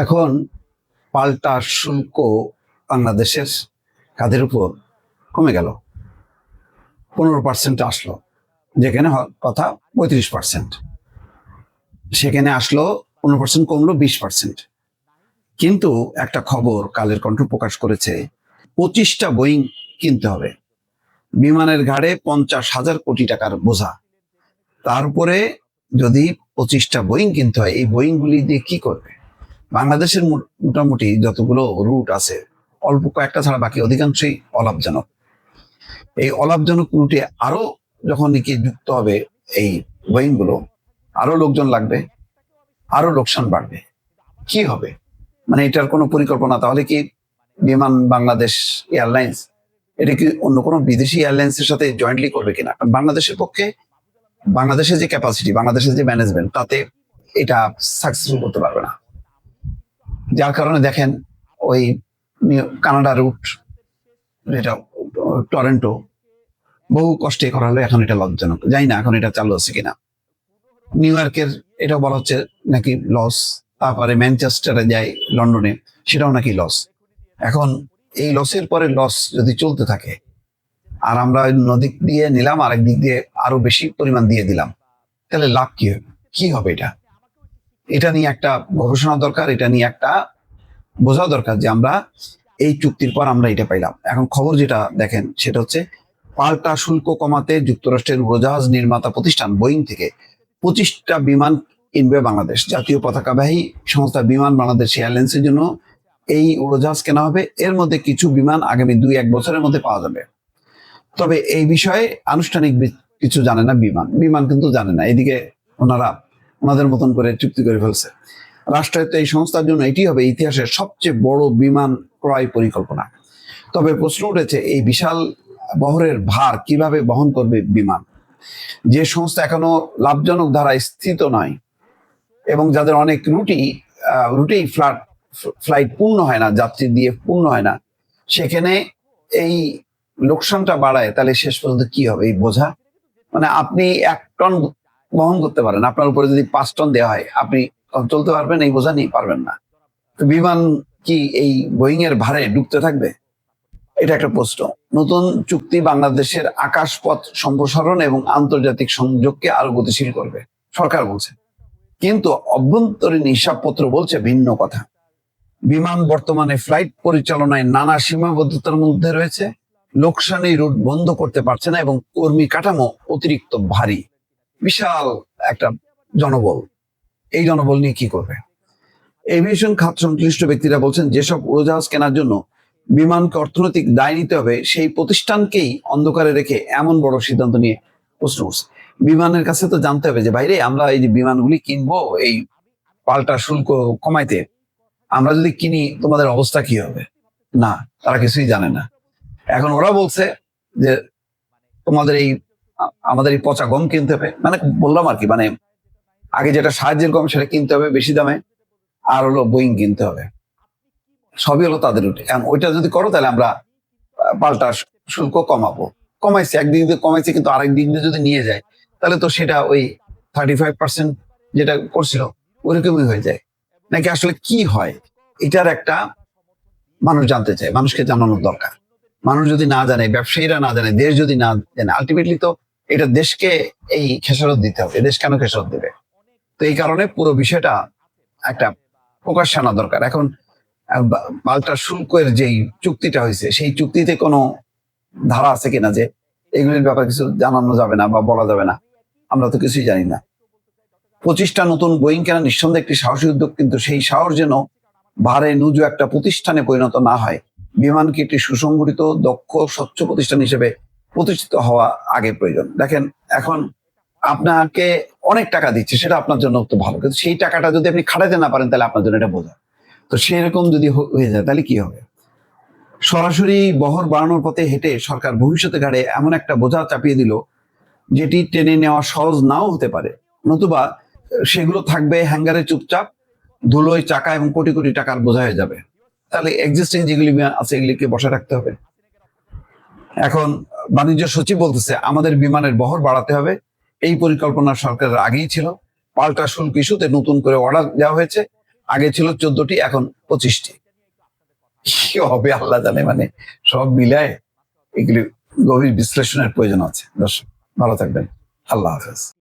এখন পাল্টা শুল্ক বাংলাদেশের কাদের উপর কমে গেল, 15% আসলো, যেখানে কথা 35%, সেখানে আসলো 15% কমলো 20%। কিন্তু একটা খবর কালের কণ্ঠ প্রকাশ করেছে, 25টা বোয়িং কিনতে হবে, বিমানের ঘাড়ে 50,000 কোটি টাকার বোঝা, তার উপরে যদি 25টা বোয়িং কিনতে হয়, এই বোয়িং গুলি দিয়ে কি করবে? বাংলাদেশের মোটামুটি যতগুলো রুট আছে, অল্প কয়েকটা ছাড়া বাকি অধিকাংশই অলাভজনক। এই অলাভজনক রুটে আরো যখন নাকি যুক্ত হবে এই বোয়িং গুলো, আরো লোকজন লাগবে, আরো লোকসান বাড়বে, কি হবে? মানে এটার কোনো পরিকল্পনা? তাহলে কি বিমান বাংলাদেশ এয়ারলাইন্স এটা কি অন্য কোনো বিদেশি এয়ারলাইন্সের সাথে জয়েন্টলি করবে কিনা? বাংলাদেশের পক্ষে, বাংলাদেশের যে ক্যাপাসিটি, বাংলাদেশের যে ম্যানেজমেন্ট, তাতে এটা সাকসেসফুল করতে পারবে না। যার কারণে দেখেন ওই কানাডা রুট, যেটা টরেন্টো, বহু কষ্টে করা হলো, এখন এটা লজ্জাজনক, জানি না এখন এটা চালু আছে কিনা। নিউ ইয়র্কের এটাও বলা হচ্ছে নাকি লস, তারপরে ম্যানচেস্টারে যায় লন্ডনে, সেটাও নাকি লস। এখন এই লসের পরে লস যদি চলতে থাকে, আর আমরা নদী দিয়ে নিলাম, আরেক দিক দিয়ে আরো বেশি পরিমাণ দিয়ে দিলাম, তাহলে লাভ কি হবে? কি হবে? এটা নিয়ে একটা গবেষণা দরকার, এটা নিয়ে একটা বোঝা দরকার যে আমরা এই চুক্তির পর আমরা এটা পাইলাম। এখন খবর যেটা দেখেন সেটা হচ্ছে, পাল্টা শুল্ক কমাতে যুক্তরাষ্ট্রের উড়োজাহাজ নির্মাতা প্রতিষ্ঠান বোয়িং থেকে 25টা বিমান কিনবে বাংলাদেশ। জাতীয় পতাকাবাহী সংস্থা বিমান বাংলাদেশ এয়ারলাইন্সের জন্য এই উড়োজাহাজ কেনা হবে। এর মধ্যে কিছু বিমান আগামী 2-1 বছরের মধ্যে পাওয়া যাবে। তবে এই বিষয়ে আনুষ্ঠানিক কিছু জানে না বিমান, বিমান কিন্তু জানে না। এদিকে ওনারা ওনাদের মতন করে চুক্তি করে ফেলছে। রাষ্ট্রায়ত্ত এই সংস্থার জন্য এটি হবে ইতিহাসের সবচেয়ে বড় বিমান ক্রয় পরিকল্পনা। তবে প্রশ্ন উঠেছে, এই বিশাল বহরের ভার কিভাবে বহন করবে বিমান? যে সংস্থা এখনো লাভজনক ধারায় স্থিত নয় এবং যাদের অনেক রুটেই ফ্লাইট পূর্ণ হয় না, যাত্রী দিয়ে পূর্ণ হয় না, সেখানে এই লোকসানটা বাড়ায়, তাহলে শেষ পর্যন্ত কি হবে? এই বোঝা, মানে আপনি 1 টন বহন করতে পারেন, আপনার উপরে যদি 5 টন দেওয়া হয়, আপনি চলতে পারবেন? এই বোঝা নিয়ে পারবেন না। তো বিমান কি এই বোয়িং এর ভারে ডুবতে থাকবে? এটা একটা প্রশ্ন। নতুন চুক্তি বাংলাদেশের আকাশপথ সম্প্রসারণ এবং আন্তর্জাতিক সংযোগকে আরো গতিশীল করবে, সরকার বলছে। কিন্তু অভ্যন্তরীণ হিসাবপত্র বলছে ভিন্ন কথা। বিমান বর্তমানে ফ্লাইট পরিচালনায় নানা সীমাবদ্ধতার মধ্যে রয়েছে, লোকসানি রুট বন্ধ করতে পারছে না এবং কর্মী কাঠামো অতিরিক্ত ভারী। বিশাল একটা জনবল, এই জনবল নিয়ে কি করবে? এভিয়েশন খাত সংশ্লিষ্ট ব্যক্তিরা বলছেন, যেসব উড়োজাহাজ কেনার জন্য বিমানকে অর্থনৈতিক দায় নিতে হবে, সেই প্রতিষ্ঠানকেই অন্ধকারে রেখে এমন বড় সিদ্ধান্ত নিয়ে প্রশ্ন উঠছে। বিমানের কাছে তো জানতে হবে যে ভাইরে, আমরা এই যে বিমানগুলি কিনবো এই পাল্টা শুল্ক কমাইতে, আমরা যদি কিনি তোমাদের অবস্থা কি হবে? না, তারা কিছুই জানে না। এখন ওরা বলছে যে তোমাদের এই আমাদের এই পচা গম কিনতে হবে, মানে বললাম আর কি, মানে আগে যেটা সাহায্যের গম সেটা কিনতে হবে বেশি দামে, আর হলো বোয়িং কিনতে হবে, সবই হলো তাদের রুটে। এখন ওইটা যদি করো তাহলে আমরা পাল্টা শুল্ক কমাবো। কমাইছে, একদিক দিয়ে কমাইছে, কিন্তু আরেক দিক দিয়ে যদি নিয়ে যায় তাহলে তো সেটা ওই 35% যেটা করছিল ওইরকমই হয়ে যায়। নাকি আসলে কি হয় এটার একটা মানুষ জানতে চায়, মানুষকে জানানোর দরকার। মানুষ যদি না জানে, ব্যবসায়ীরা না জানে, দেশ যদি না জানে, আলটিমেটলি তো এটা দেশকে এই খেসারত দিতে হবে। দেশ কেন খেসারত দেবে? তো এই কারণে পুরো বিষয়টা একটা প্রকাশ আনা দরকার। এখন পাল্টা শুল্কের যেই চুক্তিটা হয়েছে, সেই চুক্তিতে কোনো ধারা আছে কিনা যে এগুলির ব্যাপারে কিছু জানানো যাবে না বা বলা যাবে না? আমরা তো কিছুই জানি না। 25টা নতুন বোয়িং কেনা নিঃসন্দেহে একটি সাহসী উদ্যোগ, কিন্তু সেই সাহস যেন ভারে নুজু একটা প্রতিষ্ঠানে পরিণত না হয়। বিমানকে একটি সুসংগঠিত, দক্ষ, স্বচ্ছ প্রতিষ্ঠান হিসেবে প্রতিষ্ঠিত হওয়া আগে প্রয়োজন। দেখেন, এখন আপনাকে অনেক টাকা দিচ্ছে, সেটা আপনার জন্য তো ভালো, কিন্তু সেই টাকাটা যদি আপনি খাটাতে না পারেন, তাহলে আপনার জন্য এটা বোঝা। তো সেরকম যদি হয়ে যায় তাহলে কি হবে? সরাসরি বহর বাড়ানোর পথে হেঁটে সরকার ভবিষ্যতে ঘাড়ে এমন একটা বোঝা চাপিয়ে দিল, যেটি টেনে নেওয়া সহজ নাও হতে পারে, নতুবা সেগুলো থাকবে হ্যাঙ্গারে চুপচাপ, ধুলোয় চাকা এবং কোটি কোটি টাকার বোঝা হয়ে যাবে। তাহলে এক্সিস্টিং যেগুলি আছে এগুলিকে বসে রাখতে হবে। এখন বাণিজ্য সচিব বলতেছে, আমাদের বিমানের বহর বাড়াতে হবে। এই পরিকল্পনা সরকারের আগেই ছিল। পাল্টা শুল্ক ইস্যুতে নতুন করে অর্ডার দেওয়া হয়েছে। আগে ছিল 14টি, এখন 25টি। কি হবে আল্লাহ জানে। মানে সব মিলায় এগুলি গভীর বিশ্লেষণের প্রয়োজন আছে। দর্শক ভালো থাকবেন। আল্লাহ হাফেজ।